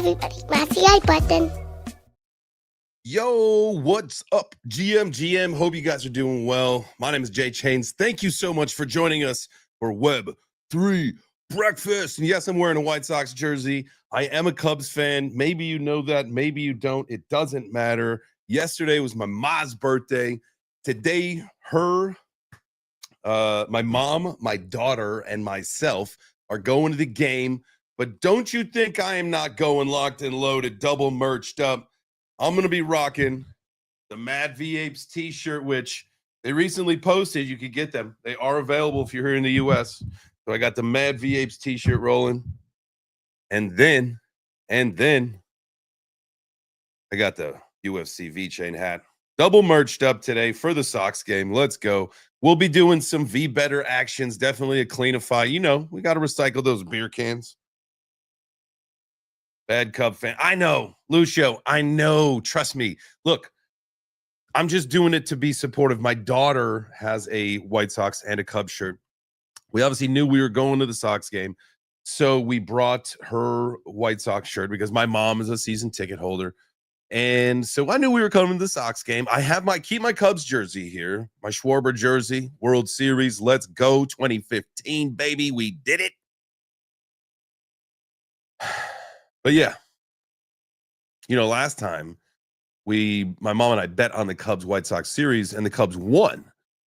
everybody. Smash the like button. Yo, what's up, GM? Hope you guys are doing well. My name is Jay Chains. Thank you so much for joining us for Web3 Breakfast. And yes, I'm wearing a White Sox jersey. I am a Cubs fan. Maybe you know that. Maybe you don't. It doesn't matter. Yesterday was my mom's birthday. Today, my mom, my daughter, and myself are going to the game. But don't you think I am not going locked and loaded, double merched up? I'm going to be rocking the Mad V Apes t-shirt, which they recently posted. You could get them. They are available if you're here in the U.S. So I got the Mad V Apes t-shirt rolling. And then I got the UFC VeChain hat. Double merched up today for the Sox game. Let's go. We'll be doing some V-Better actions. Definitely a cleanify. You know, we got to recycle those beer cans. Bad Cub fan. I know, Lucio. I know. Trust me. Look, I'm just doing it to be supportive. My daughter has a White Sox and a Cubs shirt. We obviously knew we were going to the Sox game, so we brought her White Sox shirt because my mom is a season ticket holder. And so I knew we were coming to the Sox game. I have keep my Cubs jersey here, my Schwarber jersey, World Series. Let's go 2015, baby. We did it. But yeah, you know, last time my mom and I bet on the Cubs White Sox series and the Cubs won.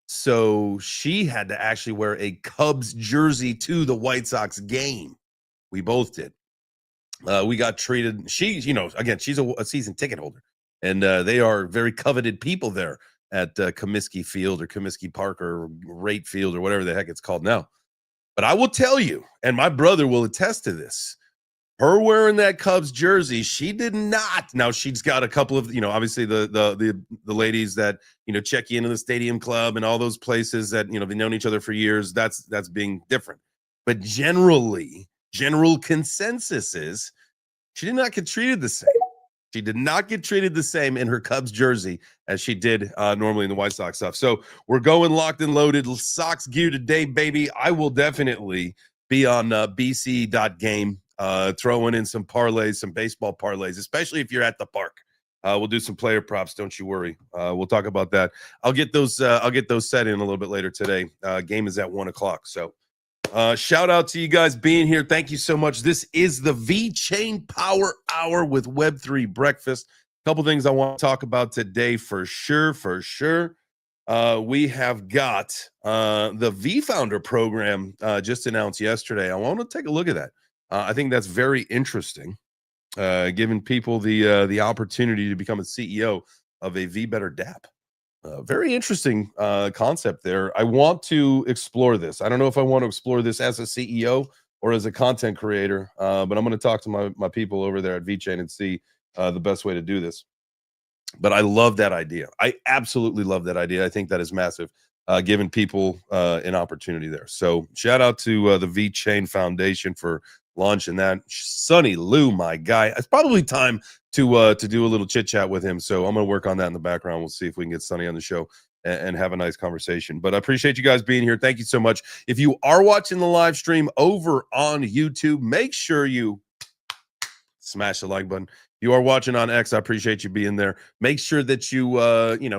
So she had to actually wear a Cubs jersey to the White Sox game. We both did. We got treated. She's, you know, again, she's a season ticket holder, and they are very coveted people there at Comiskey Field or Comiskey Park or Rate Field or whatever the heck it's called now. But I will tell you, and my brother will attest to this, her wearing that Cubs jersey, she did not. Now she's got a couple of, you know, obviously the ladies that, you know, check you into the stadium club and all those places that, you know, they've known each other for years. That's being different. But general consensus is she did not get treated the same. She did not get treated the same in her Cubs jersey as she did normally in the White Sox stuff. So we're going locked and loaded. Sox gear today, baby. I will definitely be on bc.game. Throwing in some parlays, some baseball parlays, especially if you're at the park. We'll do some player props. Don't you worry. We'll talk about that. I'll get those set in a little bit later today. Game is at 1:00. So shout out to you guys being here. Thank you so much. This is the VeChain Power Hour with Web3 Breakfast. A couple things I want to talk about today for sure. We have got the VeFounder program just announced yesterday. I want to take a look at that. I think that's very interesting, giving people the opportunity to become a CEO of a VeBetterDAO. Very interesting concept there. I want to explore this. I don't know if I want to explore this as a CEO or as a content creator, but I'm going to talk to my people over there at VeChain and see the best way to do this. But I love that idea. I absolutely love that idea. I think that is massive, giving people an opportunity there. So shout out to the VeChain Foundation for launching that. Sonny Lou, my guy. It's probably time to do a little chit chat with him. So I'm going to work on that in the background. We'll see if we can get Sonny on the show and have a nice conversation. But I appreciate you guys being here. Thank you so much. If you are watching the live stream over on YouTube, make sure you smash the like button. If you are watching on X, I appreciate you being there. Make sure that you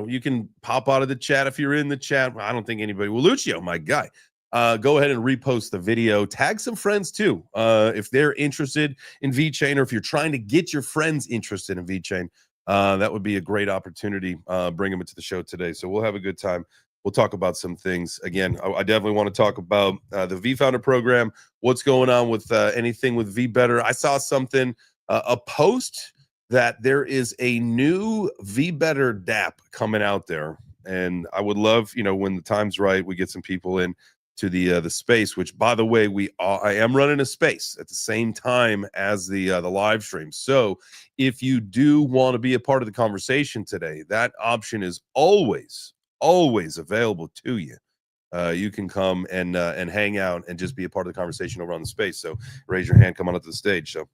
you can pop out of the chat if you're in the chat. I don't think anybody will. Lucio, my guy. Go ahead and repost the video. Tag some friends too. If they're interested in VeChain, or if you're trying to get your friends interested in VeChain, that would be a great opportunity. Bring them into the show today. So we'll have a good time. We'll talk about some things. Again, I definitely want to talk about the VeFounder program, what's going on with anything with VeBetter. I saw something, a post that there is a new VeBetterDAO coming out there. And I would love, when the time's right, we get some people in to the space, which, by the way, I am running a space at the same time as the live stream. So if you do want to be a part of the conversation today, that option is always available to you. You can come and hang out and just be a part of the conversation over on the space. So raise your hand, come on up to the stage. So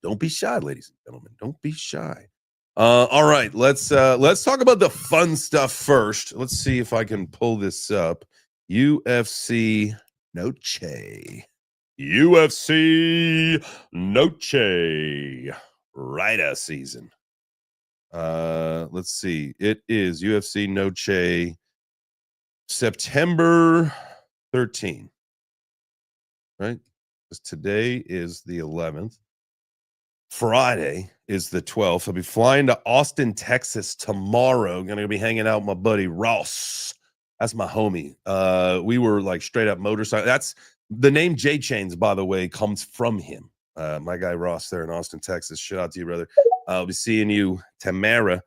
don't be shy, ladies and gentlemen. Don't be shy. All right, let's talk about the fun stuff first. Let's see if I can pull this up. UFC Noche UFC Noche Rida season. Let's see. It is UFC Noche September 13, right? 'Cause today is the 11th. Friday is the 12th. I'll be flying to Austin, Texas tomorrow. Gonna be hanging out with my buddy Ross. That's my homie. We were like straight up motorcycle. That's the name J Chains, by the way, comes from him. My guy Ross there in Austin, Texas. Shout out to you, brother. I'll be seeing you tomorrow.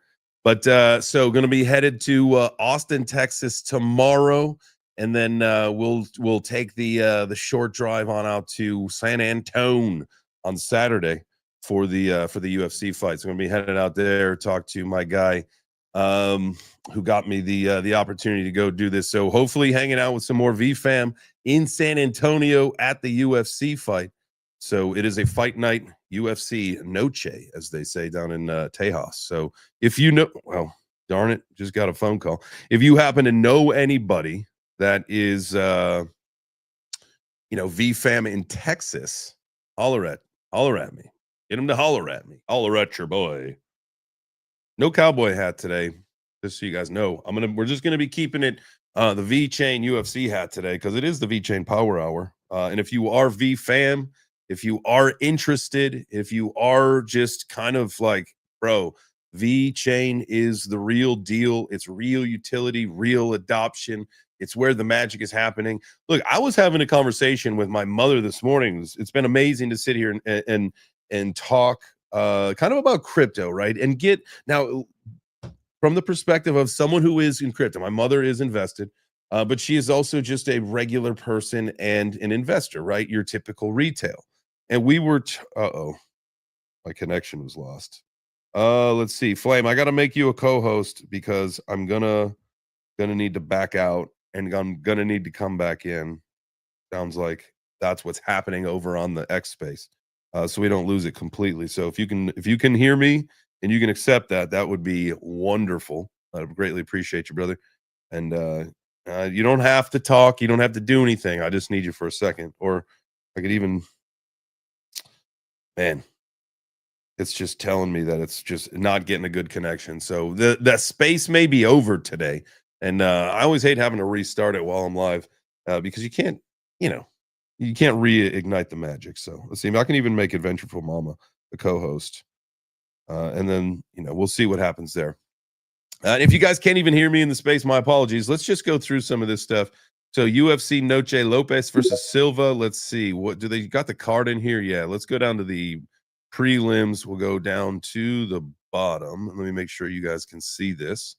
But so gonna be headed to Austin, Texas tomorrow. And then we'll take the short drive on out to San Antone on Saturday for the UFC fight. So I'm gonna be headed out there, talk to my guy who got me the opportunity to go do this. So hopefully hanging out with some more V fam in San Antonio at the UFC fight. So it is a fight night, UFC Noche, as they say down in Tejas. So if you know, well, darn it, just got a phone call. If you happen to know anybody that is V fam in Texas, holler at me. Get him to holler at me. Holler at your boy. No cowboy hat today, just so you guys know. We're just gonna be keeping it the VeChain UFC hat today because it is the VeChain Power Hour. And if you are V fam, if you are interested, if you are just kind of like, bro, VeChain is the real deal. It's real utility, real adoption. It's where the magic is happening. Look, I was having a conversation with my mother this morning. It's been amazing to sit here and talk kind of about crypto, right? And get now from the perspective of someone who is in crypto. My mother is invested, but she is also just a regular person and an investor, right? Your typical retail. And we were, my connection was lost. Let's see, Flame. I got to make you a co-host because I'm gonna need to back out and I'm gonna need to come back in. Sounds like that's what's happening over on the X space. So we don't lose it completely. So if you can hear me and you can accept that, that would be wonderful. I greatly appreciate you, brother. And you don't have to talk. You don't have to do anything. I just need you for a second. Or I could even, man, it's just telling me that it's just not getting a good connection. So the space may be over today. And I always hate having to restart it while I'm live because you can't reignite the magic. So let's see. I can even make Adventureful Mama a co-host. And then, we'll see what happens there. If you guys can't even hear me in the space, my apologies. Let's just go through some of this stuff. So UFC Noche Lopez versus Silva. Let's see. What do they got the card in here? Yeah, let's go down to the prelims. We'll go down to the bottom. Let me make sure you guys can see this.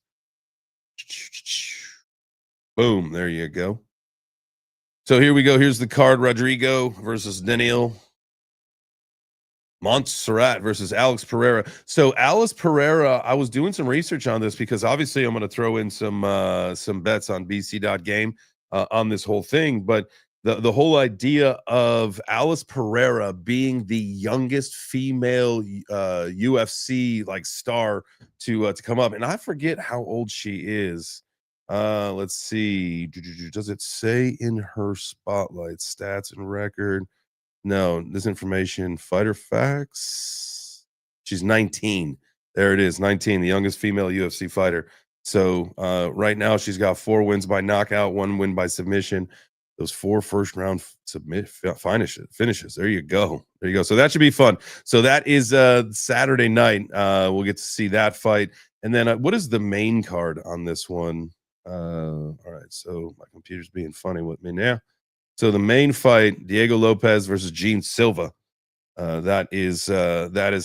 Boom. There you go. So here we go. Here's the card. Rodrigo versus Daniel. Montserrat versus Alex Pereira. So Alex Pereira, I was doing some research on this because obviously I'm going to throw in some bets on BC.game on this whole thing. But the whole idea of Alice Pereira being the youngest female UFC like star to come up, and I forget how old she is. Let's see. Does it say in her spotlight stats and record? No, this information, fighter facts. She's 19. There it is, 19, the youngest female UFC fighter. So right now she's got 4 wins by knockout, 1 win by submission. Those 4 first round finishes. There you go. There you go. So that should be fun. So that is Saturday night. We'll get to see that fight. And then what is the main card on this one? All right. So my computer's being funny with me now. So the main fight, Diego Lopez versus Gene Silva. That is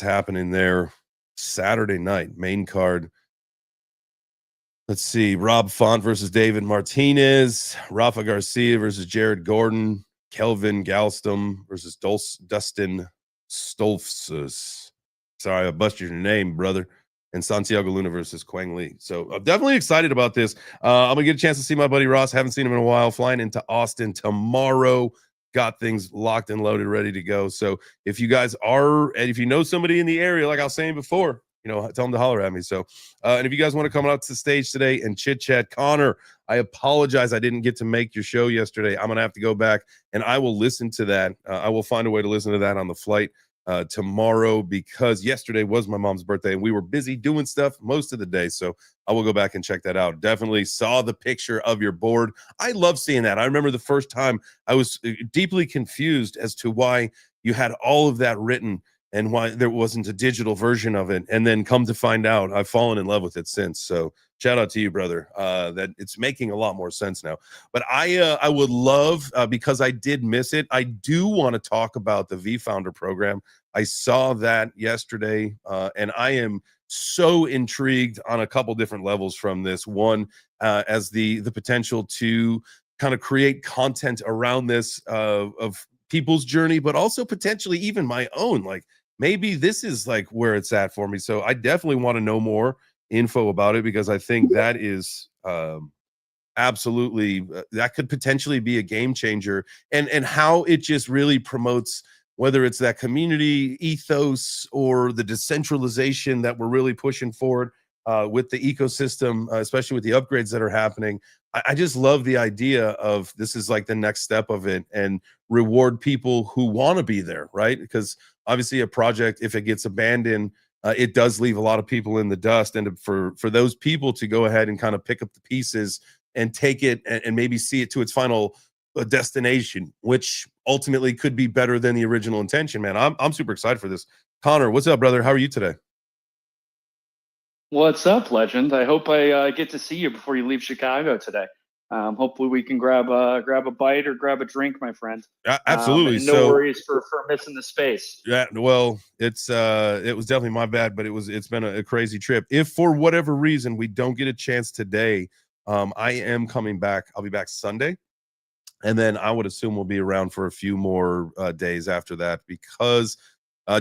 happening there Saturday night, main card. Let's see, Rob Font versus David Martinez, Rafa Garcia versus Jared Gordon, Kelvin Galston versus Dustin Stolfs. Sorry, I busted your name, brother. And Santiago Luna versus Quang Lee. So I'm definitely excited about this. I'm going to get a chance to see my buddy Ross. Haven't seen him in a while. Flying into Austin tomorrow. Got things locked and loaded, ready to go. So if you guys are, and if you know somebody in the area, like I was saying before, tell them to holler at me. So, and if you guys want to come out to the stage today and chit chat, Connor, I apologize. I didn't get to make your show yesterday. I'm going to have to go back and I will listen to that. I will find a way to listen to that on the flight tomorrow, because yesterday was my mom's birthday and we were busy doing stuff most of the day. So I will go back and check that out. Definitely saw the picture of your board. I love seeing that. I remember the first time I was deeply confused as to why you had all of that written and why there wasn't a digital version of it. And then come to find out, I've fallen in love with it since. So shout out to you, brother, that it's making a lot more sense now. But I would love, because I did miss it, I do want to talk about the VeFounder program. I saw that yesterday, and I am so intrigued on a couple different levels from this. One, as the potential to kind of create content around this of people's journey, but also potentially even my own. Like, maybe this is like where it's at for me. So I definitely want to know more info about it, because I think that is absolutely that could potentially be a game changer, and how it just really promotes, whether it's that community ethos or the decentralization that we're really pushing forward with the ecosystem, especially with the upgrades that are happening. I just love the idea of this is like the next step of it, and reward people who want to be there, right? Because obviously a project, if it gets abandoned, it does leave a lot of people in the dust. And for those people to go ahead and kind of pick up the pieces and take it and maybe see it to its final destination, which ultimately could be better than the original intention, man. I'm super excited for this. Connor, what's up, brother? How are you today? What's up, legend? I hope I get to see you before you leave Chicago today. Hopefully we can grab a bite or grab a drink, my friend. Absolutely. And no worries for missing the space. Yeah, well, it was definitely my bad, but it's been a crazy trip. If for whatever reason we don't get a chance today, I am coming back. I'll be back Sunday, and then I would assume we'll be around for a few more days after that, because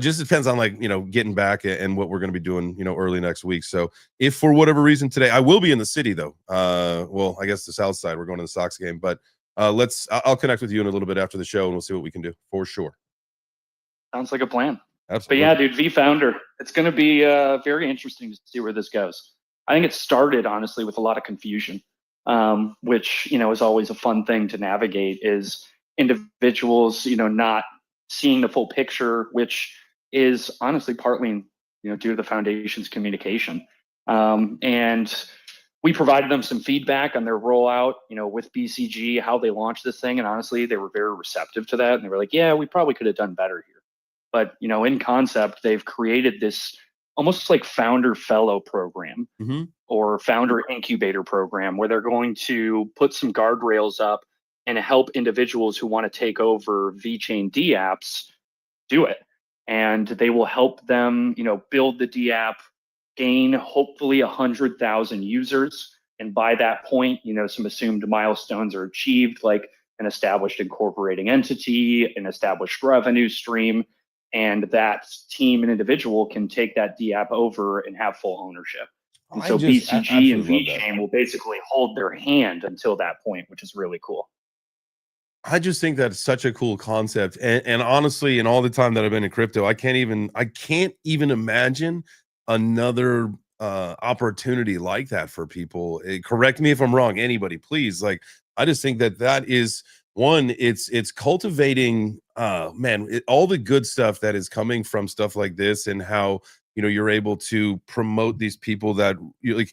just depends on, like, getting back and what we're going to be doing, early next week. So if for whatever reason today, I will be in the city though. Well, I guess the South Side, we're going to the Sox game, but I'll connect with you in a little bit after the show and we'll see what we can do for sure. Sounds like a plan. Absolutely. But yeah, dude, VeFounder, it's going to be very interesting to see where this goes. I think it started honestly with a lot of confusion, which, is always a fun thing to navigate, is individuals, not seeing the full picture, which is honestly partly, due to the foundation's communication. And we provided them some feedback on their rollout, with BCG, how they launched this thing. And honestly, they were very receptive to that. And they were like, yeah, we probably could have done better here. But, in concept, they've created this almost like founder fellow program, or founder incubator program, where they're going to put some guardrails up and help individuals who want to take over VeChain D apps do it. And they will help them, build the D app, gain hopefully 100,000 users. And by that point, some assumed milestones are achieved, like an established incorporating entity, an established revenue stream, and that team and individual can take that D app over and have full ownership. And so BCG and VeChain will basically hold their hand until that point, which is really cool. I just think that's such a cool concept. And honestly, in all the time that I've been in crypto, I can't even imagine another opportunity like that for people. Correct me if I'm wrong, anybody, please. Like, I just think that is one, it's cultivating all the good stuff that is coming from stuff like this, and how you're able to promote these people that like,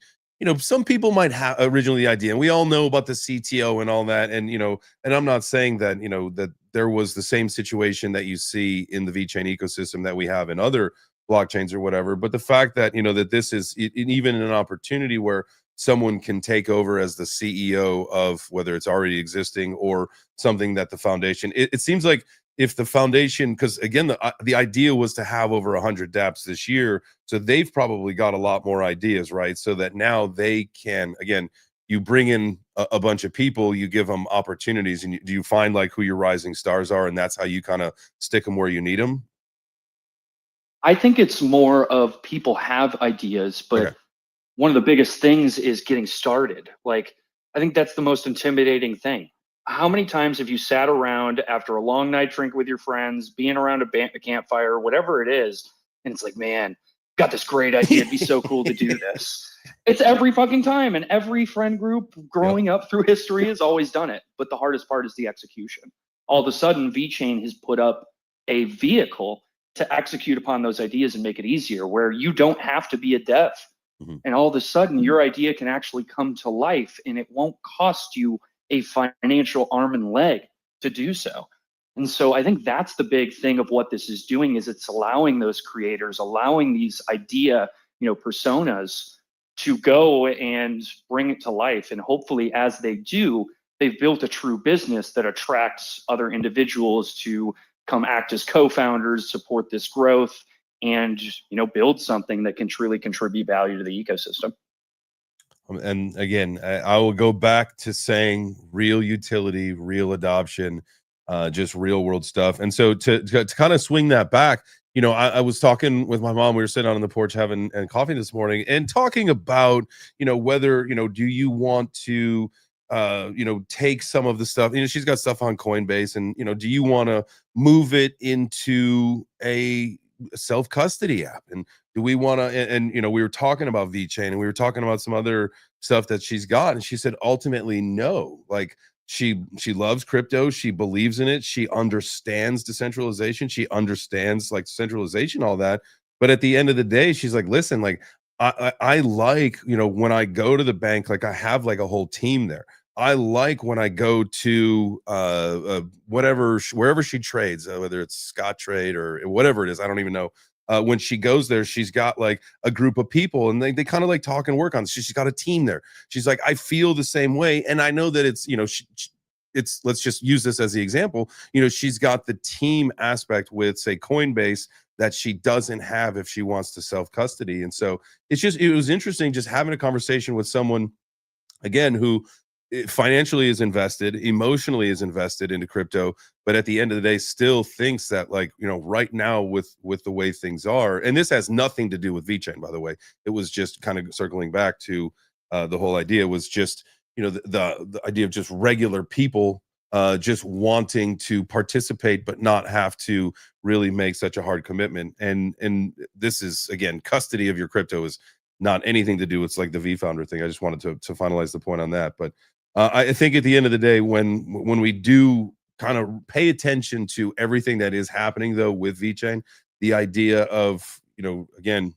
some people might have originally the idea, and we all know about the CTO and all that. And, and I'm not saying that, that there was the same situation that you see in the VeChain ecosystem that we have in other blockchains or whatever. But the fact that, that this is even an opportunity where someone can take over as the CEO of, whether it's already existing or something that the foundation, it seems like, if the foundation, because again, the idea was to have over 100 dApps this year, so they've probably got a lot more ideas, right? So that now they can, again, you bring in a bunch of people, you give them opportunities, and do you find like who your rising stars are, and that's how you kind of stick them where you need them? I think it's more of people have ideas, but one of the biggest things is getting started. Like, I think that's the most intimidating thing. How many times have you sat around after a long night drink with your friends, being around a campfire, whatever it is, and it's like, man, got this great idea. It'd be so cool to do this. It's every fucking time. And every friend group growing up through history has always done it. But the hardest part is the execution. All of a sudden, VeChain has put up a vehicle to execute upon those ideas and make it easier, where you don't have to be a dev. And all of a sudden, your idea can actually come to life, and it won't cost you a financial arm and leg to do so. And so I think that's the big thing of what this is doing, is it's allowing those creators, allowing these idea, personas to go and bring it to life. And hopefully as they do, they've built a true business that attracts other individuals to come act as co-founders, support this growth, and build something that can truly contribute value to the ecosystem. And again, I will go back to saying real utility, real adoption, just real world stuff. And so to kind of swing that back, I was talking with my mom. We were sitting out on the porch having coffee this morning and talking about, whether, do you want to, take some of the stuff, she's got stuff on Coinbase, and, do you want to move it into a self-custody app? And do we want to, and we were talking about VeChain, and we were talking about some other stuff that she's got. And she said, ultimately, no. Like, she loves crypto. She believes in it. She understands decentralization. She understands like centralization, all that. But at the end of the day, she's like, listen, like I like, when I go to the bank, like I have like a whole team there. I like when I go to wherever she trades, whether it's Scottrade or whatever it is, I don't even know. When she goes there, she's got like a group of people, and they kind of like talk and work on. She's got a team there. She's like, I feel the same way, and I know that it's it's, let's just use this as the example. She's got the team aspect with, say, Coinbase that she doesn't have if she wants to self custody. And so it was interesting just having a conversation with someone again who financially is invested, emotionally is invested into crypto, but at the end of the day still thinks that, like, right now with the way things are, and this has nothing to do with VeChain, by the way. It was just kind of circling back to the whole idea was just, the idea of just regular people just wanting to participate but not have to really make such a hard commitment. And this is, again, custody of your crypto is not anything to do with like the VeFounder thing. I just wanted to finalize the point on that. But I think at the end of the day, when we do kind of pay attention to everything that is happening though with VeChain, the idea of, again,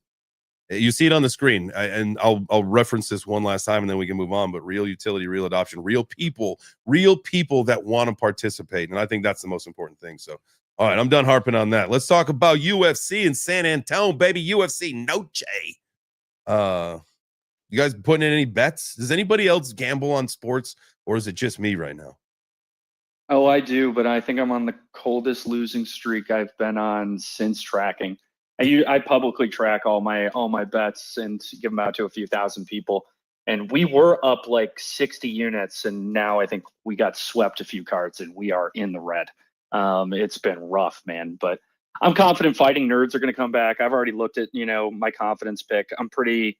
you see it on the screen, and I'll reference this one last time and then we can move on. But real utility, real adoption, real people that want to participate. And I think that's the most important thing. So, all right, I'm done harping on that. Let's talk about UFC in San Antonio, baby. UFC Noche. You guys putting in any bets? Does anybody else gamble on sports, or is it just me right now? Oh, I do, but I think I'm on the coldest losing streak I've been on since tracking. I publicly track all my bets and give them out to a few thousand people. And we were up like 60 units, and now I think we got swept a few cards, and we are in the red. It's been rough, man. But I'm confident Fighting Nerds are going to come back. I've already looked at my confidence pick. I'm pretty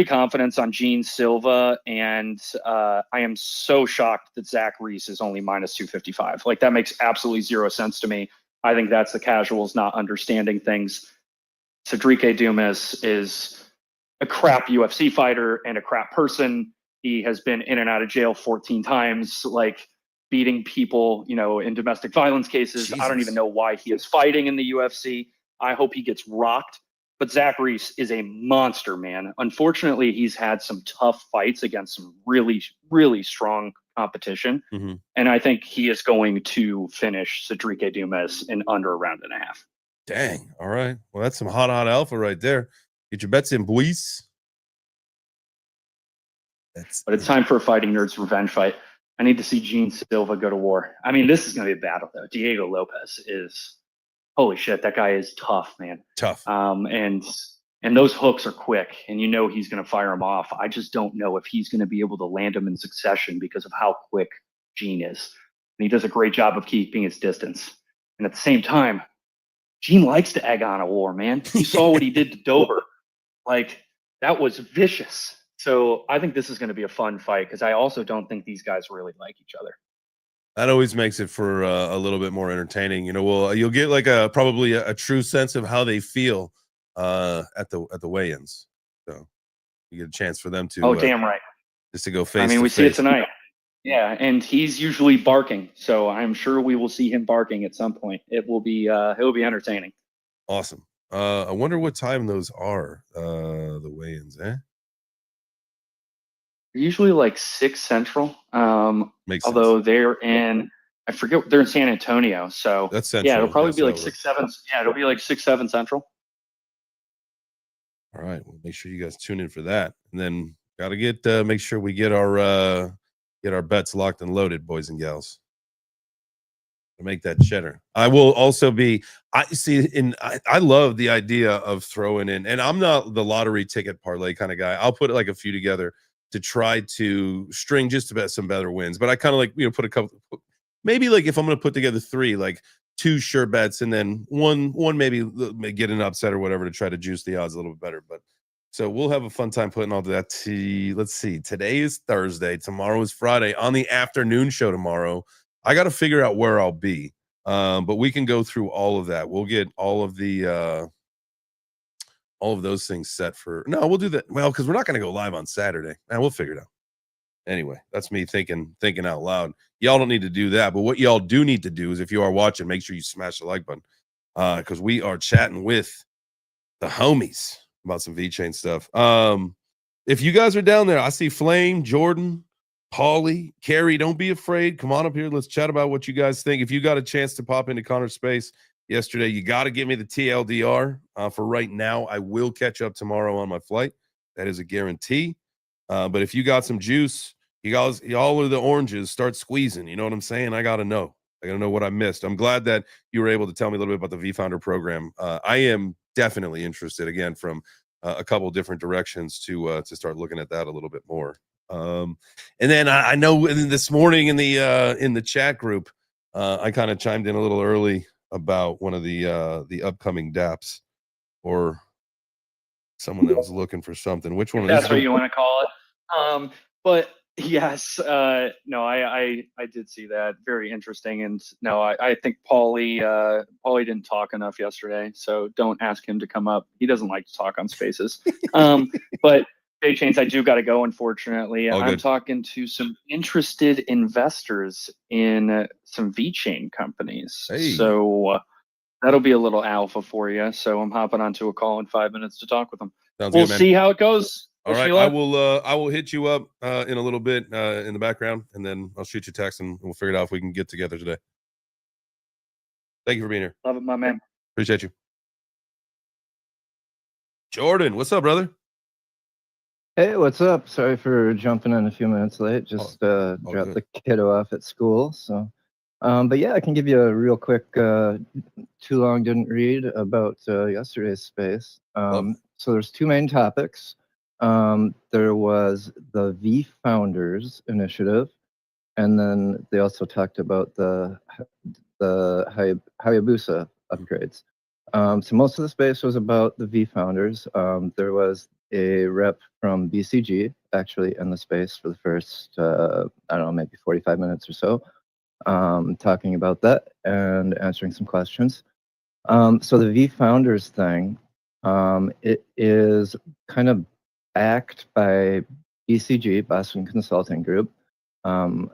confident on Gene Silva, and I am so shocked that Zach Reese is only minus 255. Like, that makes absolutely zero sense to me. I think that's the casuals not understanding things. Cedric Dumas is a crap UFC fighter and a crap person. He has been in and out of jail 14 times, like beating people, in domestic violence cases. Jesus. I don't even know why he is fighting in the UFC. I hope he gets rocked. But Zach Reese is a monster, man. Unfortunately, he's had some tough fights against some really, really strong competition. Mm-hmm. And I think he is going to finish Cedric Dumas in under a round and a half. Dang. All right. Well, that's some hot alpha right there. Get your bets in, boys. But it's time for a Fighting Nerds revenge fight. I need to see Gene Silva go to war. I mean, this is going to be a battle, though. Diego Lopez is, holy shit, that guy is tough, man. Tough. And those hooks are quick, and he's going to fire them off. I just don't know if he's going to be able to land them in succession because of how quick Gene is. And he does a great job of keeping his distance. And at the same time, Gene likes to egg on a war, man. You saw what he did to Dober. Like, that was vicious. So I think this is going to be a fun fight, because I also don't think these guys really like each other. That always makes it for a little bit more entertaining. Well, you'll get like probably a true sense of how they feel at the weigh-ins. So you get a chance for them to Oh, damn right. just to go face. I mean, to we see it face. tonight. Yeah, and he's usually barking, so I'm sure we will see him barking at some point. It will be entertaining. Awesome. I wonder what time those are. The weigh-ins, eh? Usually like 6 Central. Makes although sense. they're in, I forget, they're in San Antonio. So That's Central. yeah, it'll probably be like so 6, 7. Yeah, it'll be like 6, 7 Central. All right. Well, make sure you guys tune in for that. And then gotta get make sure we get our bets locked and loaded, boys and gals. To make that cheddar. I will also be I love the idea of throwing in, and I'm not the lottery ticket parlay kind of guy. I'll put like a few together to try to string just about some better wins. But I kind of like, put a couple, maybe like if I'm gonna put together 3, like 2 sure bets and then one maybe get an upset or whatever to try to juice the odds a little bit better. But so we'll have a fun time putting all that. Let's see. Today is Thursday. Tomorrow is Friday. On the afternoon show tomorrow, I got to figure out where I'll be. But we can go through all of that. We'll get all of those things set for. No, we'll do that. Well, because we're not going to go live on Saturday. Man, we'll figure it out. Anyway, that's me thinking out loud. Y'all don't need to do that. But what y'all do need to do is, if you are watching, make sure you smash the like button. Because we are chatting with the homies about some VeChain stuff. If you guys are down there, I see Flame, Jordan, Paulie, Carrie, don't be afraid. Come on up here. Let's chat about what you guys think. If you got a chance to pop into Connor's space yesterday, you got to give me the TLDR. For right now, I will catch up tomorrow on my flight. That is a guarantee. But if you got some juice, y'all are the oranges. Start squeezing. You know what I'm saying? I got to know. I got to know what I missed. I'm glad that you were able to tell me a little bit about the VeFounder program. I am definitely interested, again, from a couple different directions to start looking at that a little bit more. And then I know this morning in the chat group, I kind of chimed in a little early about one of the upcoming dApps, or someone that was looking for something. Which one? That's what you want to call it. But yes, no, I did see that. Very interesting. And no, I think Paulie didn't talk enough yesterday, so don't ask him to come up. He doesn't like to talk on spaces. But VeChains, I do got to go, unfortunately. I'm talking to some interested investors in some VeChain companies. Hey. So that'll be a little alpha for you. So I'm hopping onto a call in 5 minutes to talk with them. Sounds we'll good, man. see how it goes. All right, I will hit you up in a little bit in the background, and then I'll shoot you a text, and we'll figure it out if we can get together today. Thank you for being here. Love it, my man. Appreciate you. Jordan, what's up, brother? Hey, what's up? Sorry for jumping in a few minutes late. Just dropped the kiddo off at school. So, but yeah, I can give you a real quick, too long didn't read about yesterday's space. So there's 2 main topics. There was the VeFounders initiative, and then they also talked about the Hayabusa upgrades. So most of the space was about the VeFounders. There was a rep from BCG actually in the space for the first, I don't know, maybe 45 minutes or so, talking about that and answering some questions. So the VeFounders thing, it is kind of backed by BCG, Boston Consulting Group, and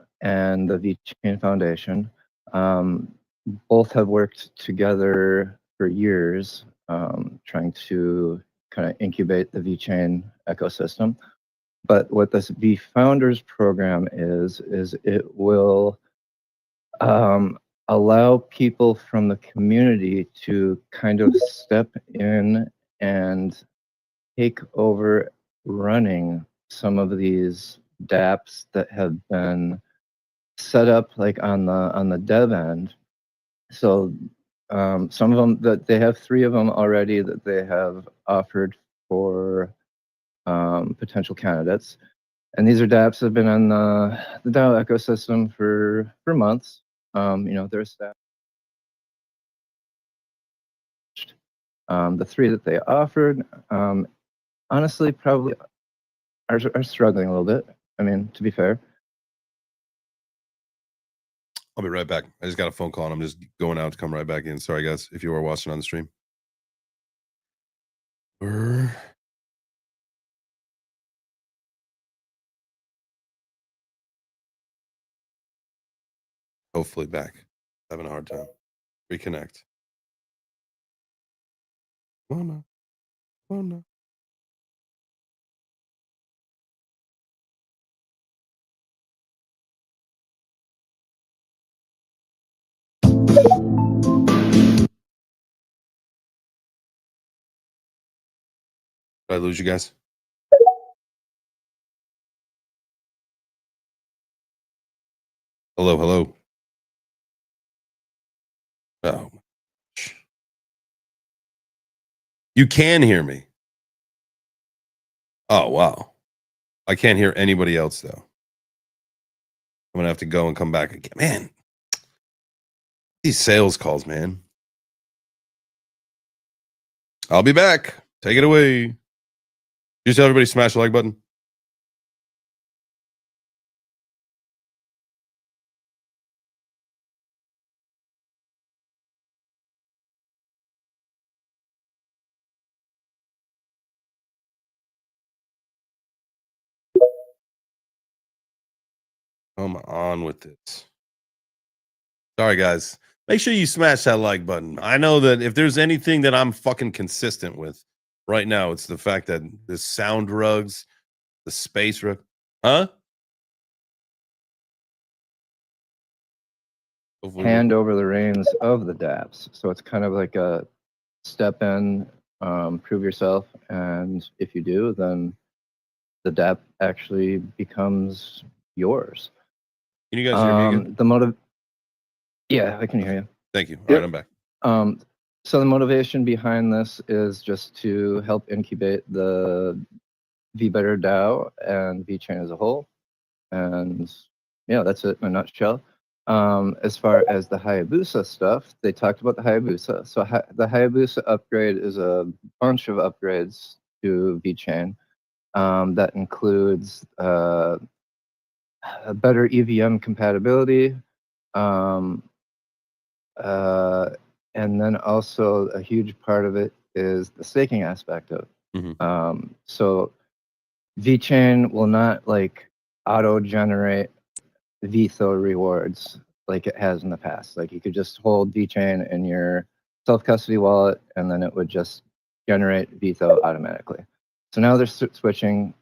the VeChain Foundation. Both have worked together for years, trying to kind of incubate the VeChain ecosystem. But what this VeFounders program is it will allow people from the community to kind of step in and take over running some of these dApps that have been set up like on the dev end. So some of them, that they have 3 of them already that they have offered for potential candidates, and these are dApps that have been on the DAO ecosystem for months. They're established. The 3 that they offered, honestly, probably are struggling a little bit. I mean, to be fair. I'll be right back. I just got a phone call, and I'm just going out to come right back in. Sorry, guys, if you are watching on the stream. Hopefully back. Having a hard time. Reconnect. Oh no. Oh no. Did I lose you guys? Hello, hello. Oh, you can hear me. Oh, wow. I can't hear anybody else, though. I'm going to have to go and come back again. Man, these sales calls, man. I'll be back. Take it away. Just tell everybody smash the like button. Come on with this. Sorry, guys. Make sure you smash that like button. I know that if there's anything that I'm fucking consistent with right now, it's the fact that the sound rugs, the space rug. Huh? Hopefully Hand over the reins of the dApps. So it's kind of like a step in, prove yourself. And if you do, then the dApp actually becomes yours. Can you guys hear me again? Yeah, I can hear you. Thank you. All right, I'm back. So the motivation behind this is just to help incubate the VeBetterDAO and VeChain as a whole. And yeah, that's it in a nutshell. As far as the Hayabusa stuff, they talked about the Hayabusa. So the Hayabusa upgrade is a bunch of upgrades to VeChain that includes a better EVM compatibility, and then also a huge part of it is the staking aspect of it. So VeChain will not like auto-generate VeFounder rewards like it has in the past. Like you could just hold VeChain in your self-custody wallet and then it would just generate VeFounder automatically. So now they're switching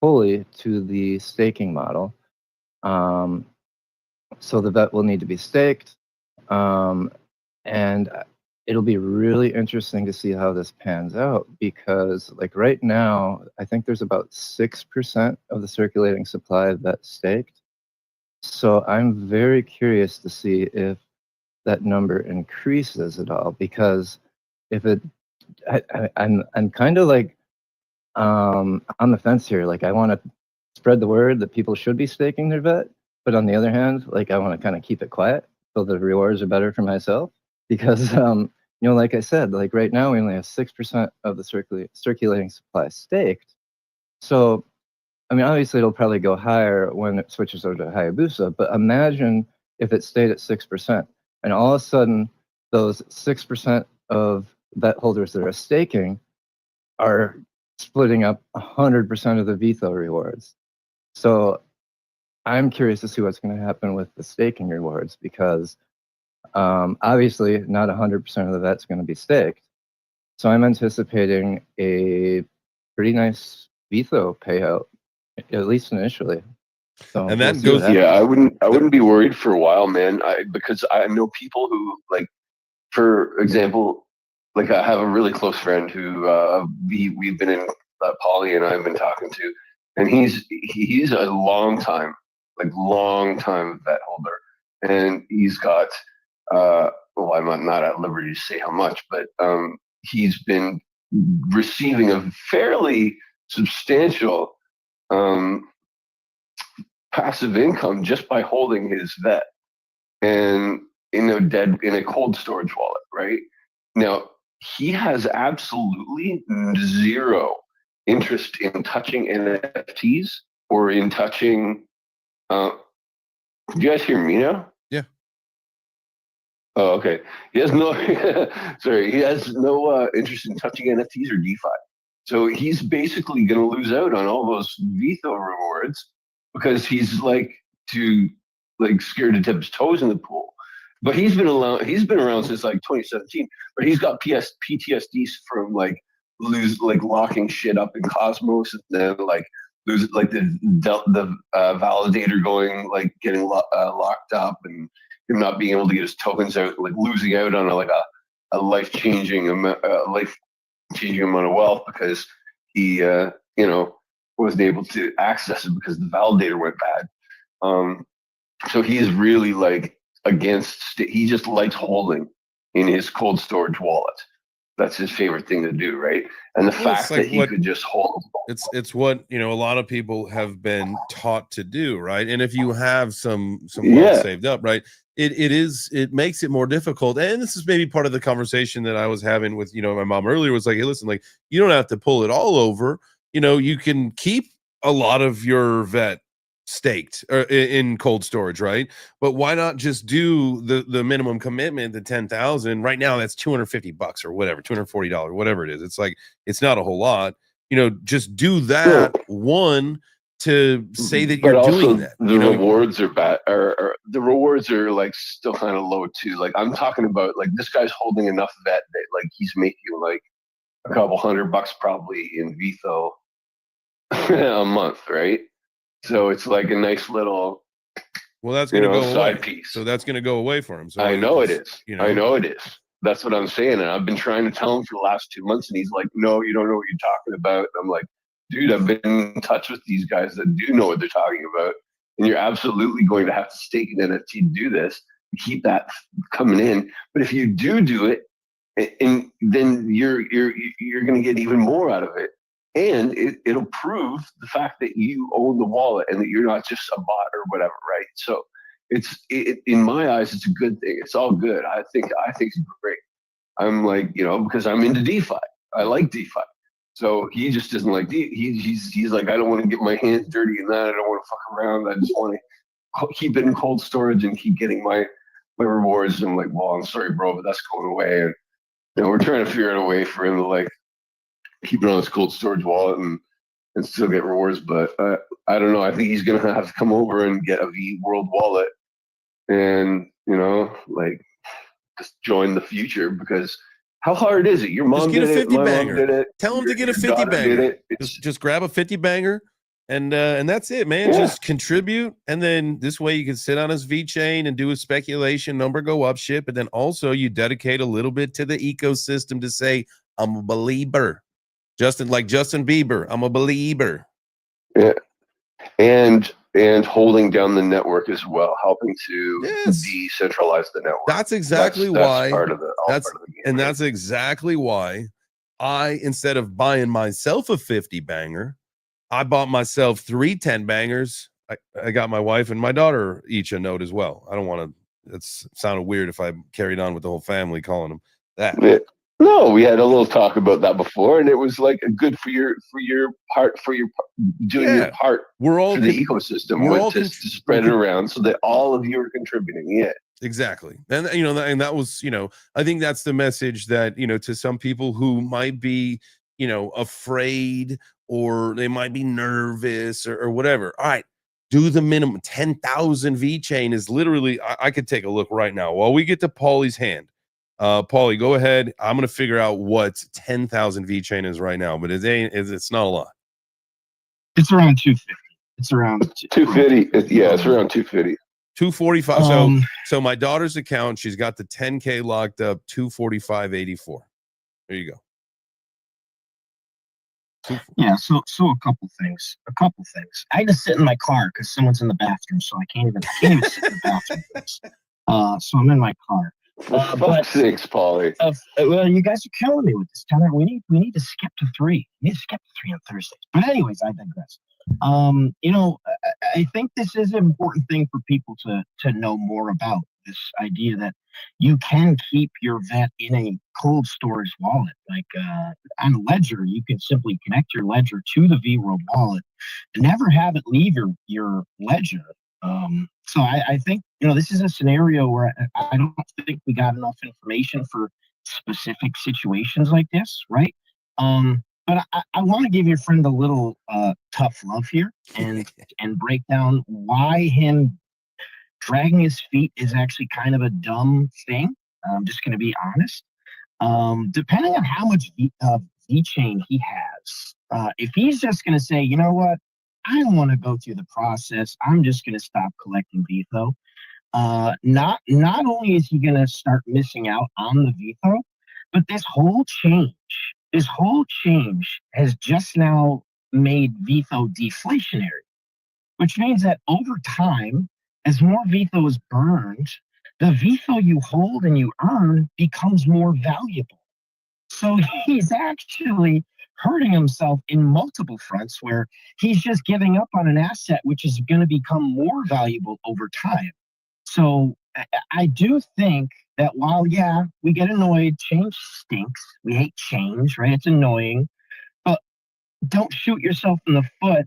fully to the staking model. So the VET will need to be staked. And it'll be really interesting to see how this pans out because like right now, I think there's about 6% of the circulating supply that's staked. So I'm very curious to see if that number increases at all because if it, I'm kind of like on the fence here. Like I want to spread the word that people should be staking their VET, but on the other hand, like I want to kind of keep it quiet so the rewards are better for myself. Because, like I said, like right now we only have 6% of the circulating supply staked. So, I mean, obviously it'll probably go higher when it switches over to Hayabusa, but imagine if it stayed at 6%. And all of a sudden, those 6% of VET holders that are staking are splitting up 100% of the VeFounder rewards. So I'm curious to see what's going to happen with the staking rewards because obviously, not 100% of the VET's going to be staked. So I'm anticipating a pretty nice VeFounder payout, at least initially. So and that goes. Yeah, I wouldn't be worried for a while, man. Because I know people who, like, for example, like I have a really close friend who we've been in Polly and I've been talking to, and he's a long time VET holder, and he's got. Well, I'm not at liberty to say how much, but he's been receiving a fairly substantial passive income just by holding his VET and in a cold storage wallet. Right now, he has absolutely zero interest in touching NFTs or in touching. Do you guys hear me now? Yeah. Oh, okay. He has no sorry, he has no interest in touching NFTs or DeFi. So he's basically going to lose out on all those VeTho rewards because he's scared to dip his toes in the pool. But he's been around since like 2017. But he's got PTSDs from locking shit up in Cosmos, and then lose the validator getting locked up, and him not being able to get his tokens out, losing out on a life-changing amount of wealth because he wasn't able to access it because the validator went bad. So he is really he just likes holding in his cold storage wallet. That's his favorite thing to do, right? And the fact that he could just hold. It's what a lot of people have been taught to do, right? And if you have some wealth saved up, right, it makes it more difficult. And this is maybe part of the conversation that I was having with my mom earlier. Was like, hey, listen, you don't have to pull it all over. You can keep a lot of your vet staked or in cold storage, right? But why not just do the minimum commitment, the 10,000? Right now that's $250 or whatever, $240, whatever it is. It's not a whole lot. Just do that one to say that you're doing that. The rewards are bad, or the rewards are still kind of low too. I'm talking about this guy's holding enough vet that he's making a couple $100 probably in VeTho a month, right? So it's a nice little, that's going to go side away. piece. So that's going to go away for him. So I know it is. I know it is. That's what I'm saying. And I've been trying to tell him for the last 2 months, and he's like, no, you don't know what you're talking about. And I'm like, dude, I've been in touch with these guys that do know what they're talking about. And you're absolutely going to have to stake an NFT to do this, to keep that coming in. But if you do it, and then you're going to get even more out of it. And it'll prove the fact that you own the wallet and that you're not just a bot or whatever, right? So in my eyes, it's a good thing. It's all good. I think it's great. I'm because I'm into DeFi. I like DeFi. So he just doesn't like he's like, I don't want to get my hands dirty in that. I don't want to fuck around. I just want to keep it in cold storage and keep getting my rewards. And I'm like, well, I'm sorry, bro, but that's going away. And we're trying to figure out a way for him to keep it on his cold storage wallet and still get rewards. But I don't know. I think he's going to have to come over and get a V World wallet and, just join the future, because how hard is it? Your mom did it. My mom did it. Tell him to get a 50 banger. Just grab a 50 banger and that's it, man. Just contribute. And then this way you can sit on his VeChain and do a speculation, number go up shit. But then also you dedicate a little bit to the ecosystem to say, I'm a believer. Justin Bieber, I'm a believer. Yeah, and holding down the network as well, helping to decentralize the network. That's exactly why. That's part of the game, and that's exactly why I, instead of buying myself a 50 banger, I bought myself 3 10 bangers. I got my wife and my daughter each a note as well. I don't want to. It's sounded weird if I carried on with the whole family calling them that. Yeah. No, we had a little talk about that before, and it was good for your part, doing your part. We're all for the ecosystem, to spread it around so that all of you are contributing. Yeah, exactly. And and that was I think that's the message that to some people who might be afraid, or they might be nervous or whatever. All right, do the minimum. 10,000 VeChain is literally. I could take a look right now while we get to Paulie's hand. Paulie, go ahead. I'm going to figure out what 10,000 VeChain is right now, but it's not a lot. It's around 250. It's around 250. Yeah, it's around 250. 245. So my daughter's account, she's got the 10K locked up, 245.84. There you go. Yeah, so a couple things. I had to sit in my car because someone's in the bathroom, so I can't even sit in the bathroom. So I'm in my car. But sakes, Paulie. Well, you guys are killing me with this, Tanner. We need to skip to 3. We need to skip to 3 on Thursdays. But anyways, I digress. I think this is an important thing for people to know more about, this idea that you can keep your vet in a cold storage wallet. On a ledger, you can simply connect your ledger to the VeWorld wallet and never have it leave your ledger So I think, this is a scenario where I don't think we got enough information for specific situations like this, right? But I want to give your friend a little tough love here and break down why him dragging his feet is actually kind of a dumb thing. I'm just going to be honest. Depending on how much VeChain he has, if he's just going to say, you know what, I don't want to go through the process, I'm just going to stop collecting VeFo. Not only is he going to start missing out on the VeFo, but this whole change has just now made VeFo deflationary, which means that over time, as more VeFo is burned, the VeFo you hold and you earn becomes more valuable. So he's actually hurting himself in multiple fronts where he's just giving up on an asset which is going to become more valuable over time. So I do think that while, yeah, we get annoyed, change stinks. We hate change, right? It's annoying. But don't shoot yourself in the foot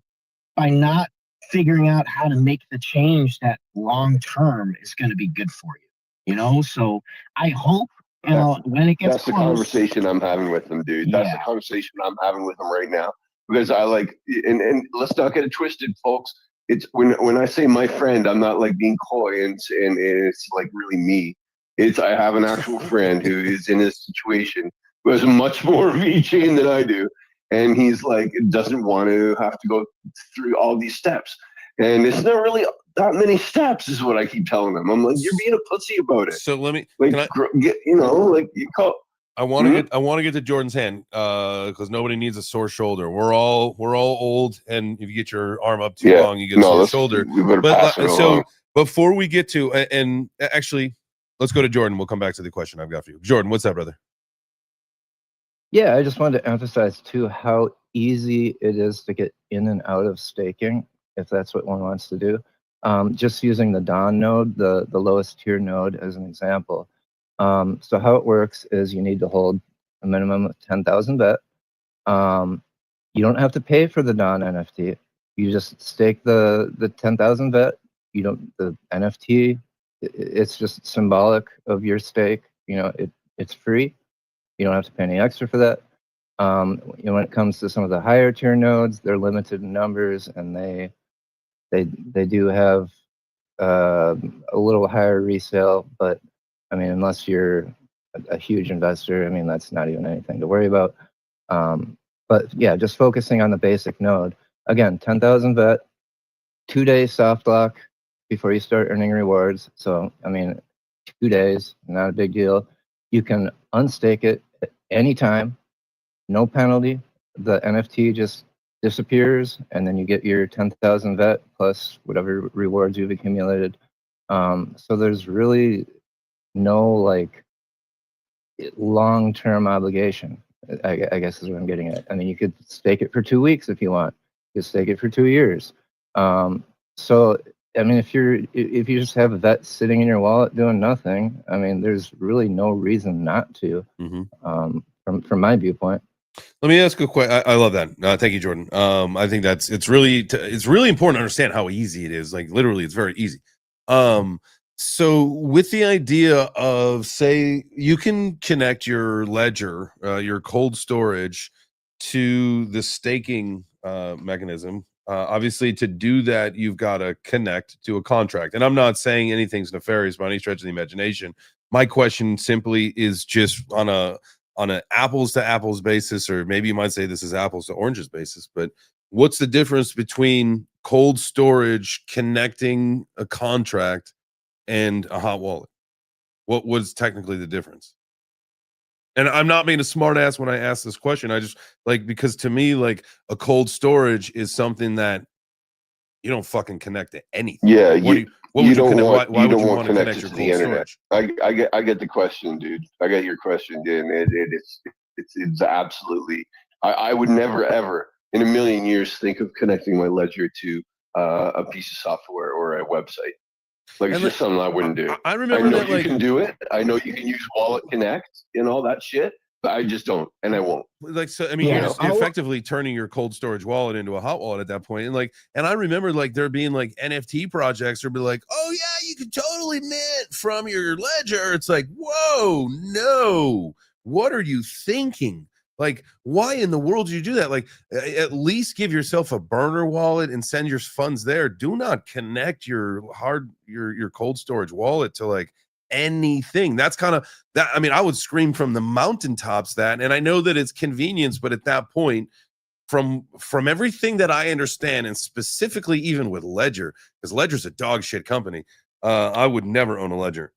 by not figuring out how to make the change that long term is going to be good for you. So I hope when it gets that's close, the conversation I'm having with them, dude. That's the conversation I'm having with them right now, because I like, and let's not get it twisted, folks. It's when I say my friend, I'm not like being coy and it's like really me. I have an actual friend who is in this situation who has much more VeChain than I do, and he's like doesn't want to have to go through all these steps. And it's not really that many steps, is what I keep telling them. I'm like, you're being a pussy about it. So let me, I want to get to Jordan's hand because nobody needs a sore shoulder. We're all old, and if you get your arm up too long, you get a sore shoulder. But so before we get to, and actually, let's go to Jordan. We'll come back to the question I've got for you. Jordan, what's up, brother? Yeah, I just wanted to emphasize too how easy it is to get in and out of staking, if that's what one wants to do. Just using the Dawn node, the lowest tier node, as an example. So how it works is you need to hold a minimum of 10,000 vet. You don't have to pay for the Dawn NFT. You just stake the 10,000 vet. The NFT, it's just symbolic of your stake. It's free. You don't have to pay any extra for that. When it comes to some of the higher tier nodes, they're limited in numbers, and they do have a little higher resale, but I mean, unless you're a huge investor, I mean, that's not even anything to worry about. But yeah, just focusing on the basic node. Again, 10,000 vet, 2-day soft lock before you start earning rewards. So, I mean, 2 days, not a big deal. You can unstake it at any time, no penalty. The NFT just disappears, and then you get your 10,000 vet plus whatever rewards you've accumulated. So there's really no like long-term obligation, I guess is what I'm getting at. I mean, you could stake it for 2 weeks if you want. You could stake it for 2 years. So I mean, if you just have a vet sitting in your wallet doing nothing, I mean, there's really no reason not to. From my viewpoint. Let me ask a question. I love that. Thank you, Jordan. I think it's really important to understand how easy it is. Like literally, it's very easy. So with the idea of, say, you can connect your ledger, your cold storage, to the staking mechanism. Obviously, to do that, you've got to connect to a contract. And I'm not saying anything's nefarious by any stretch of the imagination. My question simply is just on an apples to apples basis, or maybe you might say this is apples to oranges basis, but what's the difference between cold storage, connecting a contract, and a hot wallet? What was technically the difference? And I'm not being a smart ass when I ask this question. I just because to me, like, a cold storage is something that you don't fucking connect to anything. Yeah, why would you want to connect your cold storage? I get the question, dude. I get your question, dude. It's absolutely. I would never ever in a million years think of connecting my ledger to a piece of software or a website. Like, it's just something I wouldn't do. I remember that you can do it. I know you can use Wallet Connect and all that shit, I just don't, and I won't. Like, so I mean, Yeah, you're just effectively turning your cold storage wallet into a hot wallet at that point. And I remember like there being like NFT projects or be like, oh yeah, you could totally mint from your ledger. It's like, whoa, no, what are you thinking? Like, why in the world do you do that? Like, at least give yourself a burner wallet and send your funds there. Do not connect your cold storage wallet to like anything. That's kind of that. I mean, I would scream from the mountaintops that, and I know that it's convenience, but at that point, from everything that I understand, and specifically even with Ledger, because Ledger's a dog shit company, I would never own a Ledger.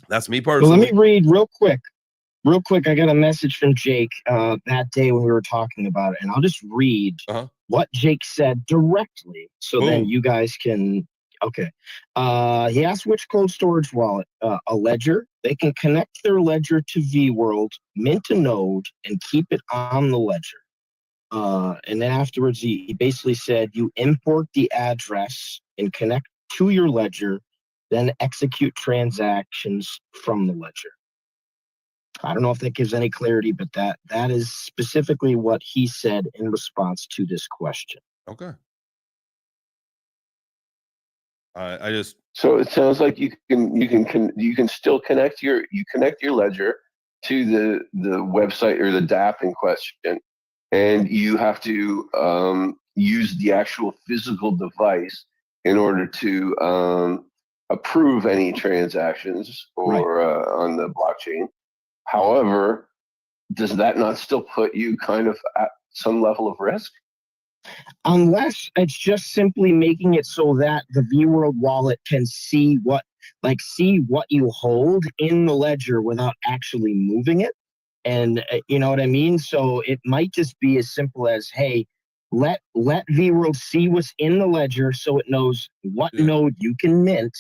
That's me personally. Well, let me read real quick. I got a message from Jake that day when we were talking about it, and I'll just read what Jake said directly, so then you guys can. Okay. He asked which cold storage wallet, a Ledger. They can connect their Ledger to VWorld, mint a node, and keep it on the Ledger. And then afterwards, he basically said, you import the address and connect to your Ledger, then execute transactions from the Ledger. I don't know if that gives any clarity, but that is specifically what he said in response to this question. Okay. I just so it sounds like you can still connect your Ledger to the website or the DApp in question, and you have to use the actual physical device in order to approve any transactions or on the blockchain. However, does that not still put you kind of at some level of risk? Unless it's just simply making it so that the VWorld wallet can see what you hold in the ledger without actually moving it. And you know what I mean? So it might just be as simple as, hey, let VWorld see what's in the ledger so it knows what node you can mint,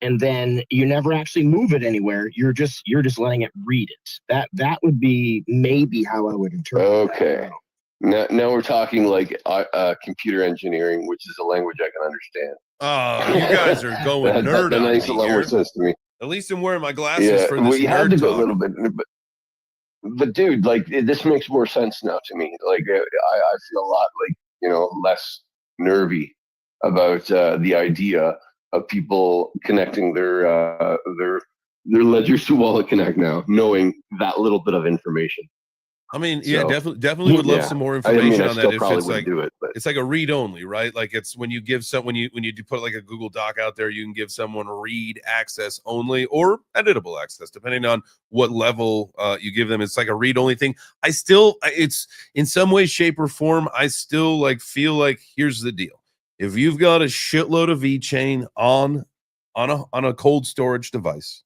and then you never actually move it anywhere. You're just letting it read it. That would be maybe how I would interpret it. Okay. Now we're talking like computer engineering, which is a language I can understand. Oh, you guys are going nerd that on makes me a lot here. more sense to me. At least I'm wearing my glasses for this we had to nerd go talk. a little bit, but dude, like this makes more sense now to me. Like I feel a lot like less nervy about the idea of people connecting their ledgers to Wallet Connect now, knowing that little bit of information. I mean, yeah, definitely would love some more information on that. If it's like do it, but it's like a read only, right? Like it's when you give when you put like a Google Doc out there, you can give someone read access only or editable access, depending on what level you give them. It's like a read only thing. It's in some way, shape, or form. I still feel like here's the deal: if you've got a shitload of VeChain on a cold storage device,